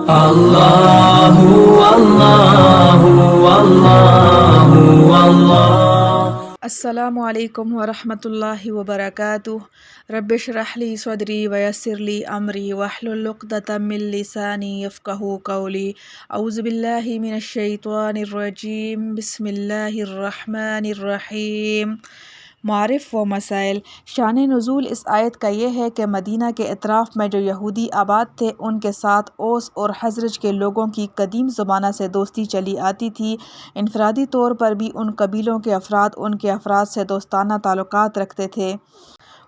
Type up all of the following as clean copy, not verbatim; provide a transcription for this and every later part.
اللہ اللہ اللہ اللہ۔ السلام علیکم ورحمۃ اللہ وبرکاتہ۔ رب اشرح لی صدری ویسر لی امری واحلل عقدۃ من لسانی یفقہوا قولی۔ اعوذ باللہ من الشیطان الرجیم، بسم اللہ الرحمن الرحیم۔ معارف و مسائل۔ شان نزول اس آیت کا یہ ہے کہ مدینہ کے اطراف میں جو یہودی آباد تھے ان کے ساتھ اوس اور خزرج کے لوگوں کی قدیم زمانہ سے دوستی چلی آتی تھی۔ انفرادی طور پر بھی ان قبیلوں کے افراد ان کے افراد سے دوستانہ تعلقات رکھتے تھے،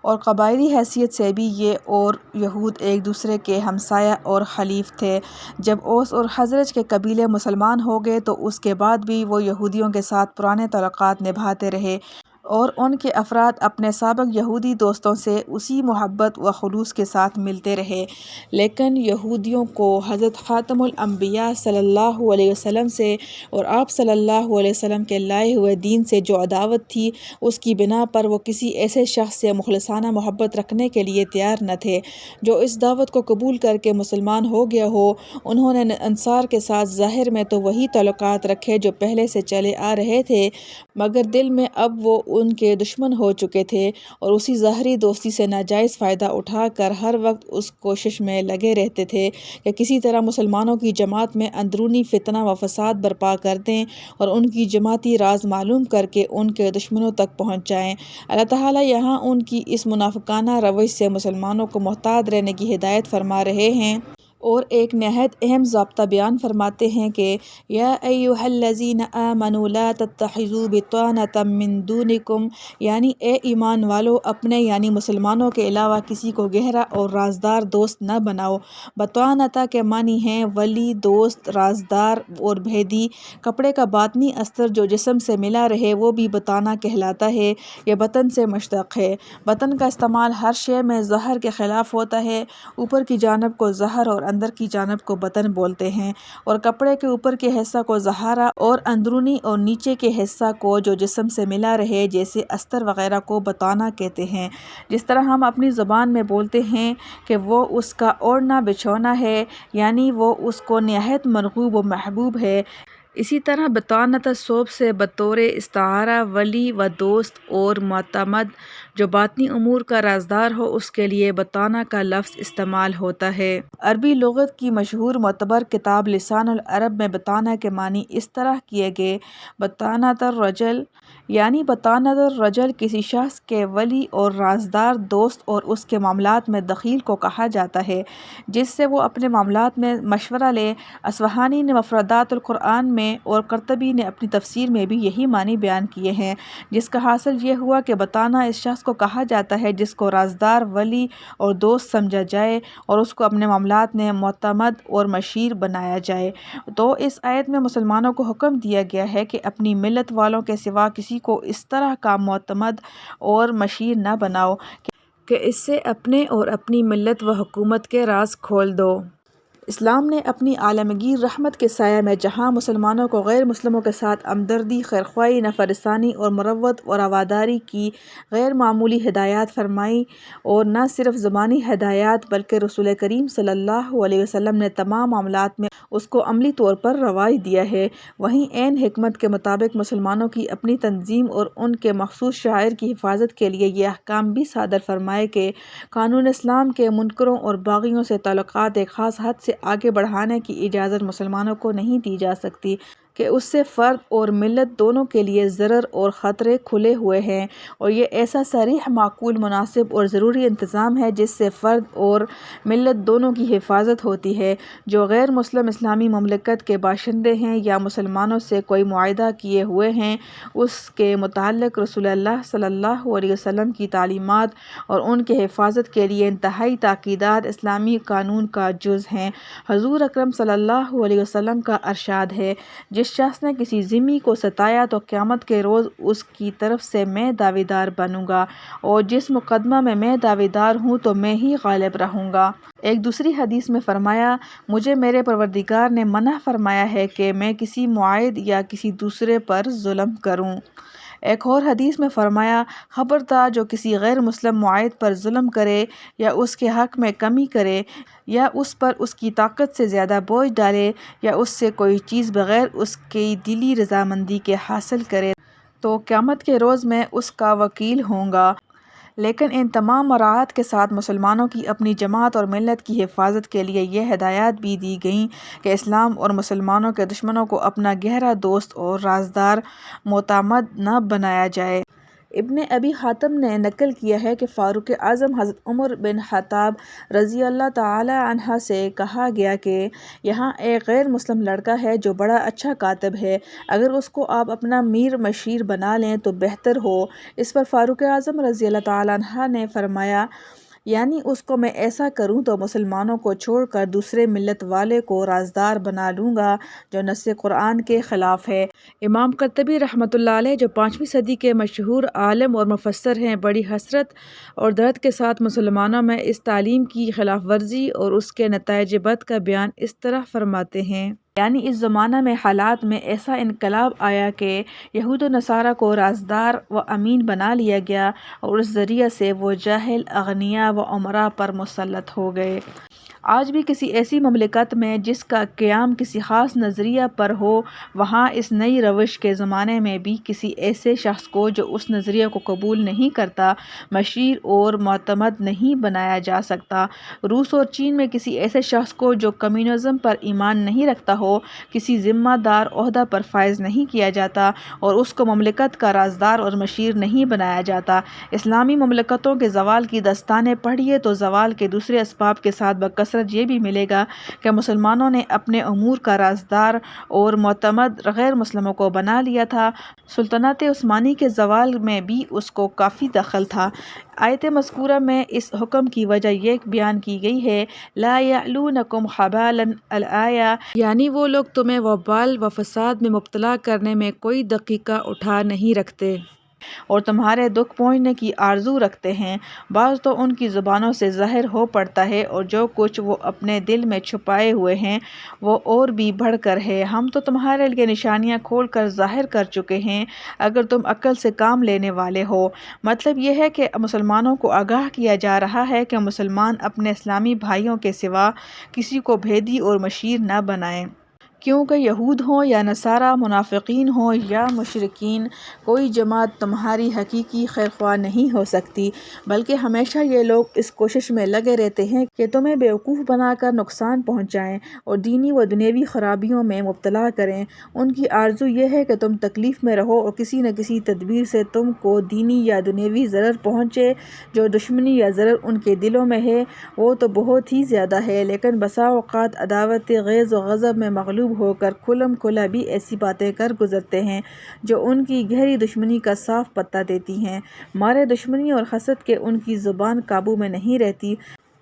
اور قبائلی حیثیت سے بھی یہ اور یہود ایک دوسرے کے ہمسایہ اور حلیف تھے۔ جب اوس اور خزرج کے قبیلے مسلمان ہو گئے تو اس کے بعد بھی وہ یہودیوں کے ساتھ پرانے تعلقات نبھاتے رہے، اور ان کے افراد اپنے سابق یہودی دوستوں سے اسی محبت و خلوص کے ساتھ ملتے رہے۔ لیکن یہودیوں کو حضرت خاتم الانبیاء صلی اللہ علیہ وسلم سے اور آپ صلی اللہ علیہ وسلم کے لائے ہوئے دین سے جو عداوت تھی، اس کی بنا پر وہ کسی ایسے شخص سے مخلصانہ محبت رکھنے کے لیے تیار نہ تھے جو اس دعوت کو قبول کر کے مسلمان ہو گیا ہو۔ انہوں نے انصار کے ساتھ ظاہر میں تو وہی تعلقات رکھے جو پہلے سے چلے آ رہے تھے، مگر دل میں اب وہ ان کے دشمن ہو چکے تھے، اور اسی ظاہری دوستی سے ناجائز فائدہ اٹھا کر ہر وقت اس کوشش میں لگے رہتے تھے کہ کسی طرح مسلمانوں کی جماعت میں اندرونی فتنہ و فساد برپا کر دیں اور ان کی جماعتی راز معلوم کر کے ان کے دشمنوں تک پہنچ جائیں۔ اللہ تعالیٰ یہاں ان کی اس منافقانہ روش سے مسلمانوں کو محتاط رہنے کی ہدایت فرما رہے ہیں، اور ایک نہایت اہم ضابطہ بیان فرماتے ہیں کہ یا ایھا الذین آمنوا لا تتخذوا بطانۃ من دونکم، یعنی اے ایمان والو اپنے یعنی مسلمانوں کے علاوہ کسی کو گہرا اور رازدار دوست نہ بناؤ۔ بطانۃ کے معنی ہیں ولی، دوست، رازدار اور بھیدی۔ کپڑے کا باطنی استر جو جسم سے ملا رہے وہ بھی بطانہ کہلاتا ہے۔ یہ بطن سے مشتق ہے۔ بطن کا استعمال ہر شے میں ظہر کے خلاف ہوتا ہے۔ اوپر کی جانب کو ظہر اور اندر کی جانب کو بطن بولتے ہیں، اور کپڑے کے اوپر کے حصہ کو ظہارہ اور اندرونی اور نیچے کے حصہ کو جو جسم سے ملا رہے جیسے استر وغیرہ کو بطانہ کہتے ہیں۔ جس طرح ہم اپنی زبان میں بولتے ہیں کہ وہ اس کا اوڑھنا بچھونا ہے، یعنی وہ اس کو نہایت مرغوب و محبوب ہے، اسی طرح بطانۃ ثوب سے بطور استعارہ ولی و دوست اور معتمد جو باطنی امور کا رازدار ہو اس کے لیے بطانہ کا لفظ استعمال ہوتا ہے۔ عربی لغت کی مشہور معتبر کتاب لسان العرب میں بطانہ کے معنی اس طرح کیے گئے: بطانۃ الرجل، یعنی بطانۃ الرجل کسی شخص کے ولی اور رازدار دوست اور اس کے معاملات میں دخیل کو کہا جاتا ہے جس سے وہ اپنے معاملات میں مشورہ لے۔ اصفہانی نے مفردات القرآن میں اور قرطبی نے اپنی تفسیر میں بھی یہی معنی بیان کیے ہیں، جس کا حاصل یہ ہوا کہ بطانہ اس شخص کو کہا جاتا ہے جس کو رازدار، ولی اور دوست سمجھا جائے اور اس کو اپنے معاملات میں معتمد اور مشیر بنایا جائے۔ تو اس آیت میں مسلمانوں کو حکم دیا گیا ہے کہ اپنی ملت والوں کے سوا کسی کو اس طرح کا معتمد اور مشیر نہ بناؤ کہ اس سے اپنے اور اپنی ملت و حکومت کے راز کھول دو۔ اسلام نے اپنی عالمگیر رحمت کے سایہ میں جہاں مسلمانوں کو غیر مسلموں کے ساتھ ہمدردی، خیرخواہی، نفع رسانی اور مروت و رواداری کی غیر معمولی ہدایات فرمائیں، اور نہ صرف زبانی ہدایات بلکہ رسول کریم صلی اللہ علیہ وسلم نے تمام معاملات میں اس کو عملی طور پر رواج دیا ہے۔ وہیں عین حکمت کے مطابق مسلمانوں کی اپنی تنظیم اور ان کے مخصوص شعائر کی حفاظت کے لیے یہ احکام بھی صادر فرمائے کہ قانون اسلام کے منکروں اور باغیوں سے تعلقات ایک خاص حد سے آگے بڑھانے کی اجازت مسلمانوں کو نہیں دی جا سکتی، کہ اس سے فرد اور ملت دونوں کے لیے ضرر اور خطرے کھلے ہوئے ہیں، اور یہ ایسا صریح، معقول، مناسب اور ضروری انتظام ہے جس سے فرد اور ملت دونوں کی حفاظت ہوتی ہے۔ جو غیر مسلم اسلامی مملکت کے باشندے ہیں یا مسلمانوں سے کوئی معاہدہ کیے ہوئے ہیں، اس کے متعلق رسول اللہ صلی اللہ علیہ وسلم کی تعلیمات اور ان کے حفاظت کے لیے انتہائی تاکیدات اسلامی قانون کا جز ہیں۔ حضور اکرم صلی اللہ علیہ وسلم کا ارشاد ہے: جس شخص نے کسی ذمہ کو ستایا تو قیامت کے روز اس کی طرف سے میں دعویدار بنوں گا، اور جس مقدمہ میں دعویدار ہوں تو میں ہی غالب رہوں گا۔ ایک دوسری حدیث میں فرمایا: مجھے میرے پروردگار نے منع فرمایا ہے کہ میں کسی معاہد یا کسی دوسرے پر ظلم کروں۔ ایک اور حدیث میں فرمایا، خبردار جو کسی غیر مسلم معاہد پر ظلم کرے یا اس کے حق میں کمی کرے یا اس پر اس کی طاقت سے زیادہ بوجھ ڈالے یا اس سے کوئی چیز بغیر اس کی دلی رضامندی کے حاصل کرے تو قیامت کے روز میں اس کا وکیل ہوں گا۔ لیکن ان تمام مراحت کے ساتھ مسلمانوں کی اپنی جماعت اور ملت کی حفاظت کے لیے یہ ہدایات بھی دی گئیں کہ اسلام اور مسلمانوں کے دشمنوں کو اپنا گہرا دوست اور رازدار معتمد نہ بنایا جائے۔ ابن ابی حاتم نے نقل کیا ہے کہ فاروق اعظم حضرت عمر بن خطاب رضی اللہ تعالی عنہ سے کہا گیا کہ یہاں ایک غیر مسلم لڑکا ہے جو بڑا اچھا کاتب ہے، اگر اس کو آپ اپنا میر مشیر بنا لیں تو بہتر ہو۔ اس پر فاروق اعظم رضی اللہ تعالی عنہ نے فرمایا، یعنی اس کو میں ایسا کروں تو مسلمانوں کو چھوڑ کر دوسرے ملت والے کو رازدار بنا لوں گا، جو نص قرآن کے خلاف ہے۔ امام قرطبی رحمۃ اللہ علیہ جو 5ویں صدی کے مشہور عالم اور مفسر ہیں، بڑی حسرت اور درد کے ساتھ مسلمانوں میں اس تعلیم کی خلاف ورزی اور اس کے نتائج بد کا بیان اس طرح فرماتے ہیں، یعنی اس زمانہ میں حالات میں ایسا انقلاب آیا کہ یہود و نصارہ کو رازدار و امین بنا لیا گیا اور اس ذریعہ سے وہ جاہل اغنیاء و امراء پر مسلط ہو گئے۔ آج بھی کسی ایسی مملکت میں جس کا قیام کسی خاص نظریہ پر ہو، وہاں اس نئی روش کے زمانے میں بھی کسی ایسے شخص کو جو اس نظریے کو قبول نہیں کرتا مشیر اور معتمد نہیں بنایا جا سکتا۔ روس اور چین میں کسی ایسے شخص کو جو کمیونزم پر ایمان نہیں رکھتا ہو کسی ذمہ دار عہدہ پر فائز نہیں کیا جاتا اور اس کو مملکت کا رازدار اور مشیر نہیں بنایا جاتا۔ اسلامی مملکتوں کے زوال کی داستانیں پڑھیے تو زوال کے دوسرے اسباب کے ساتھ بکثرت یہ بھی ملے گا کہ مسلمانوں نے اپنے امور کا رازدار اور معتمد غیر مسلموں کو بنا لیا تھا۔ سلطنت عثمانی کے زوال میں بھی اس کو کافی دخل تھا۔ آیت مذکورہ میں اس حکم کی وجہ یہ بیان کی گئی ہے، لا یعلونکم خبالا الآیہ، یعنی وہ لوگ تمہیں وبال و فساد میں مبتلا کرنے میں کوئی دقیقہ اٹھا نہیں رکھتے اور تمہارے دکھ پہنچنے کی آرزو رکھتے ہیں۔ بعض تو ان کی زبانوں سے ظاہر ہو پڑتا ہے اور جو کچھ وہ اپنے دل میں چھپائے ہوئے ہیں وہ اور بھی بڑھ کر ہے۔ ہم تو تمہارے لیے نشانیاں کھول کر ظاہر کر چکے ہیں اگر تم عقل سے کام لینے والے ہو۔ مطلب یہ ہے کہ مسلمانوں کو آگاہ کیا جا رہا ہے کہ مسلمان اپنے اسلامی بھائیوں کے سوا کسی کو بھیدی اور مشیر نہ بنائیں، کیونکہ یہود ہوں یا نصارہ، منافقین ہوں یا مشرکین، کوئی جماعت تمہاری حقیقی خیرخواہ نہیں ہو سکتی، بلکہ ہمیشہ یہ لوگ اس کوشش میں لگے رہتے ہیں کہ تمہیں بیوقوف بنا کر نقصان پہنچائیں اور دینی و دنیوی خرابیوں میں مبتلا کریں۔ ان کی آرزو یہ ہے کہ تم تکلیف میں رہو اور کسی نہ کسی تدبیر سے تم کو دینی یا دنیوی ضرر پہنچے۔ جو دشمنی یا ضرر ان کے دلوں میں ہے وہ تو بہت ہی زیادہ ہے، لیکن بسا اوقات عداوت، غیظ و غضب میں مغلوب ہو کر کھلم کھلا بھی ایسی باتیں کر گزرتے ہیں جو ان کی گہری دشمنی کا صاف پتہ دیتی ہیں۔ مارے دشمنی اور حسد کے ان کی زبان قابو میں نہیں رہتی،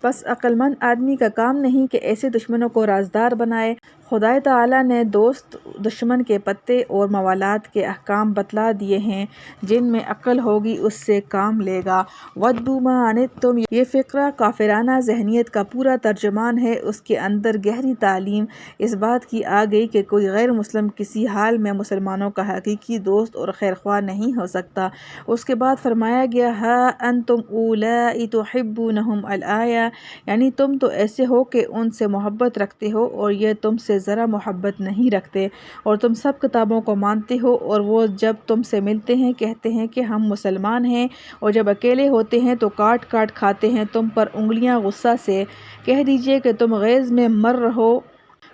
پس عقل مند آدمی کا کام نہیں کہ ایسے دشمنوں کو رازدار بنائے۔ خدائے تعالیٰ نے دوست دشمن کے پتے اور موالات کے احکام بتلا دیے ہیں، جن میں عقل ہوگی اس سے کام لے گا۔ وَدُّوا مَا عَنِتُّمْ، یہ فقرہ کافرانہ ذہنیت کا پورا ترجمان ہے۔ اس کے اندر گہری تعلیم اس بات کی آ گئی کہ کوئی غیر مسلم کسی حال میں مسلمانوں کا حقیقی دوست اور خیرخواہ نہیں ہو سکتا۔ اس کے بعد فرمایا گیا، ہَا أَنْتُمْ أُولَٰئِ تُحِبُّونَهُمْ الْآیَةَ، یعنی تم تو ایسے ہو کہ ان سے محبت رکھتے ہو اور یہ تم سے ذرا محبت نہیں رکھتے، اور تم سب کتابوں کو مانتے ہو، اور وہ جب تم سے ملتے ہیں کہتے ہیں کہ ہم مسلمان ہیں، اور جب اکیلے ہوتے ہیں تو کاٹ کاٹ کھاتے ہیں تم پر انگلیاں غصہ سے۔ کہہ دیجئے کہ تم غیظ میں مر رہو،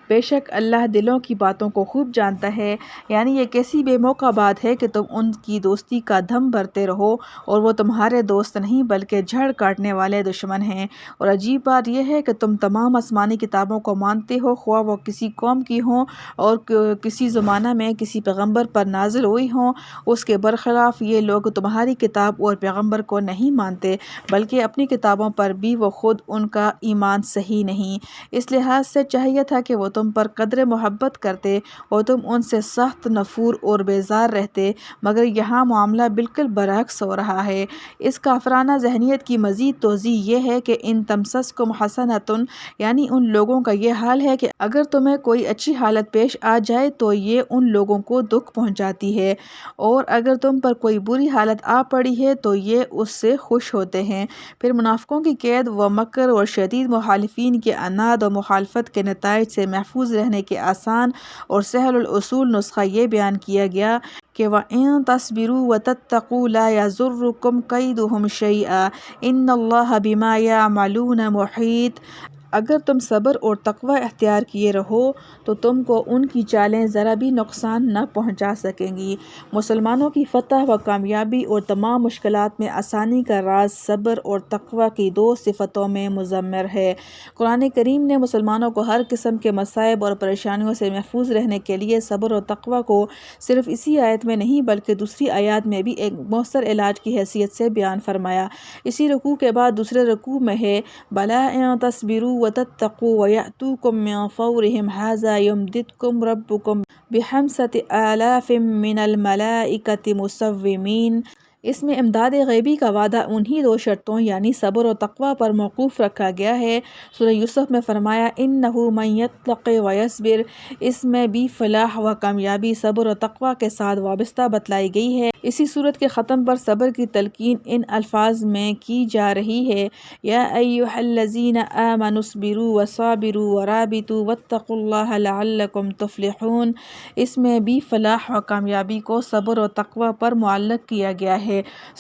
بے شک اللہ دلوں کی باتوں کو خوب جانتا ہے۔ یعنی یہ کیسی بے موقع بات ہے کہ تم ان کی دوستی کا دم بھرتے رہو اور وہ تمہارے دوست نہیں بلکہ جھڑ کاٹنے والے دشمن ہیں۔ اور عجیب بات یہ ہے کہ تم تمام آسمانی کتابوں کو مانتے ہو، خواہ وہ کسی قوم کی ہوں اور کسی زمانہ میں کسی پیغمبر پر نازل ہوئی ہوں۔ اس کے برخلاف یہ لوگ تمہاری کتاب اور پیغمبر کو نہیں مانتے، بلکہ اپنی کتابوں پر بھی وہ خود ان کا ایمان صحیح نہیں۔ اس لحاظ سے چاہیے تھا کہ وہ تم پر قدر محبت کرتے اور تم ان سے سخت نفور اور بیزار رہتے، مگر یہاں معاملہ بالکل برعکس ہو رہا ہے۔ اس کافرانہ ذہنیت کی مزید توضیح یہ ہے کہ ان تمسسکم حسنۃ، یعنی ان لوگوں کا یہ حال ہے کہ اگر تمہیں کوئی اچھی حالت پیش آ جائے تو یہ ان لوگوں کو دکھ پہنچاتی ہے، اور اگر تم پر کوئی بری حالت آ پڑی ہے تو یہ اس سے خوش ہوتے ہیں۔ پھر منافقوں کی قید و مکر اور شدید مخالفین کے عناد و مخالفت کے نتائج سے محفوظ رہنے کے آسان اور سہل الاصول نسخہ یہ بیان کیا گیا کہ وَإِن تَصْبِرُوا وَتَتَّقُوا لَا يَضُرُّكُمْ كَيْدُهُمْ شَيْئًا إِنَّ اللَّهَ بِمَا يَعْمَلُونَ مُحِيطٌ۔ اگر تم صبر اور تقوی اختیار کیے رہو تو تم کو ان کی چالیں ذرا بھی نقصان نہ پہنچا سکیں گی۔ مسلمانوں کی فتح و کامیابی اور تمام مشکلات میں آسانی کا راز صبر اور تقوی کی دو صفتوں میں مضمر ہے۔ قرآن کریم نے مسلمانوں کو ہر قسم کے مصائب اور پریشانیوں سے محفوظ رہنے کے لیے صبر و تقوی کو صرف اسی آیت میں نہیں بلکہ دوسری آیات میں بھی ایک مؤثر علاج کی حیثیت سے بیان فرمایا۔ اسی رکوع کے بعد دوسرے رکوع میں ہے بَلَا إِن تَصْبِرُوا وَتَتَّقُوا وَيَأْتُوكُم مِّن فَوْرِهِمْ هَٰذَا يُمْدِدْكُم رَّبُّكُم بِخَمْسَةِ آلَافٍ مِّنَ الْمَلَائِكَةِ مُصَوِّمِينَ۔ اس میں امداد غیبی کا وعدہ انہی دو شرطوں یعنی صبر و تقوی پر موقوف رکھا گیا ہے۔ سورہ یوسف میں فرمایا إِنَّهُ مَن يَتَّقِ وَيَصْبِرْ۔ اس میں بھی فلاح و کامیابی صبر و تقوی کے ساتھ وابستہ بتلائی گئی ہے۔ اسی سورت کے ختم پر صبر کی تلقین ان الفاظ میں کی جا رہی ہے یا ایھا الذین آمنوا اصبروا وصابروا ورابطوا واتقوا اللہ لعلکم تفلحون۔ اس میں بھی فلاح و کامیابی کو صبر و تقوی پر معلق کیا گیا ہے۔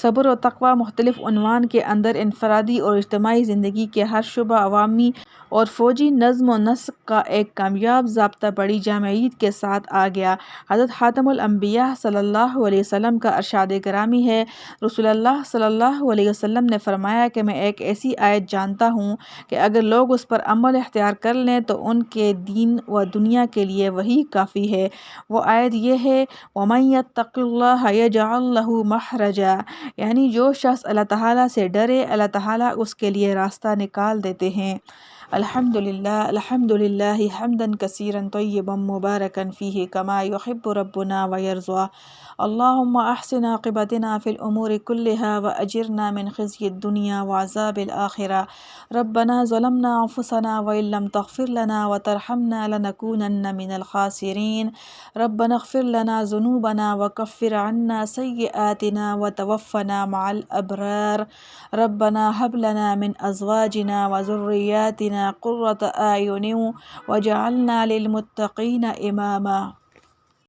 صبر و تقوی مختلف عنوان کے اندر انفرادی اور اجتماعی زندگی کے ہر شعبہ، عوامی اور فوجی نظم و نسق کا ایک کامیاب ضابطہ بڑی جامعیت کے ساتھ آ گیا۔ حضرت خاتم الانبیاء صلی اللہ علیہ وسلم کا ارشاد گرامی ہے، رسول اللہ صلی اللہ علیہ وسلم نے فرمایا کہ میں ایک ایسی آیت جانتا ہوں کہ اگر لوگ اس پر عمل اختیار کر لیں تو ان کے دین و دنیا کے لیے وہی کافی ہے۔ وہ آیت یہ ہے وَمَن يَتَّقِ اللَّهَ يَجْعَل لَّهُ مَخْرَجًا، یعنی جو شخص اللہ تعالیٰ سے ڈرے اللہ تعالیٰ اس کے لیے راستہ نکال دیتے ہیں۔ الحمدللہ حمدا کثیرا طیبا مبارکا فیہ کما یحب ربنا ویرضی۔ اللہم احسن عاقبتنا فی الامور کلها واجرنا من خزی الدنیا وعذاب الآخرہ۔ ربنا ظلمنا انفسنا وان لم تغفر لنا وترحمنا لنکونن من الخاسرین۔ ربنا اغفر لنا ذنوبنا وکفر عنا سیئاتنا وتوفنا مع الابرار۔ ربنا هب لنا من ازواجنا وذریاتنا قرة اعین واجعلنا للمتقین اماما۔